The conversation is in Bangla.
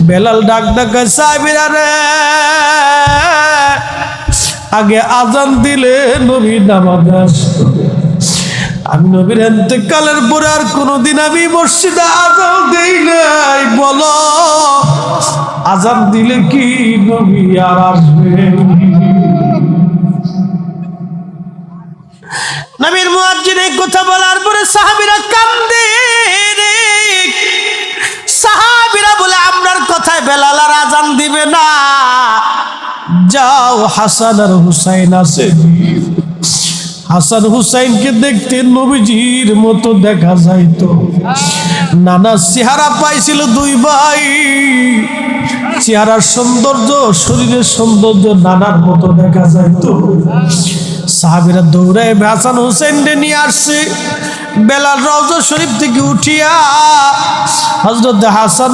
বেলাল ডাক ডাকা সাহাবীরা রে, আগে আজান দিলে নবী নামাজে আসতো। আমি নবীর ইন্তেকালের পরে আর কোনোদিন আমি মসজিদে আজান দেই নাই। বলো আজান দিলে কি নবী আর আসবে? নবীর মুয়াজ্জিন এই কথা বলার পরে সাহাবীরা কান্দে রে। সাহাবীরা বলে আমরার কথায় বেলাল আর আজান দিবে না, যাও হাসান আর হুসাইন আছে, হাসান হুসাইনকে দেখতে নবীজির মতো দেখা যাইতো। নানা চেহারা পাইছিল দুই ভাই, চেহারার সৌন্দর্য, শরীরের সৌন্দর্য নানার মতো দেখা যাইতো। সাহাবীরা দৌড়ায় হাসান হুসাইনকে নিয়ে আসছে। বেলাল রওজা শরীফ থেকে উঠিয়া হযরত হাসান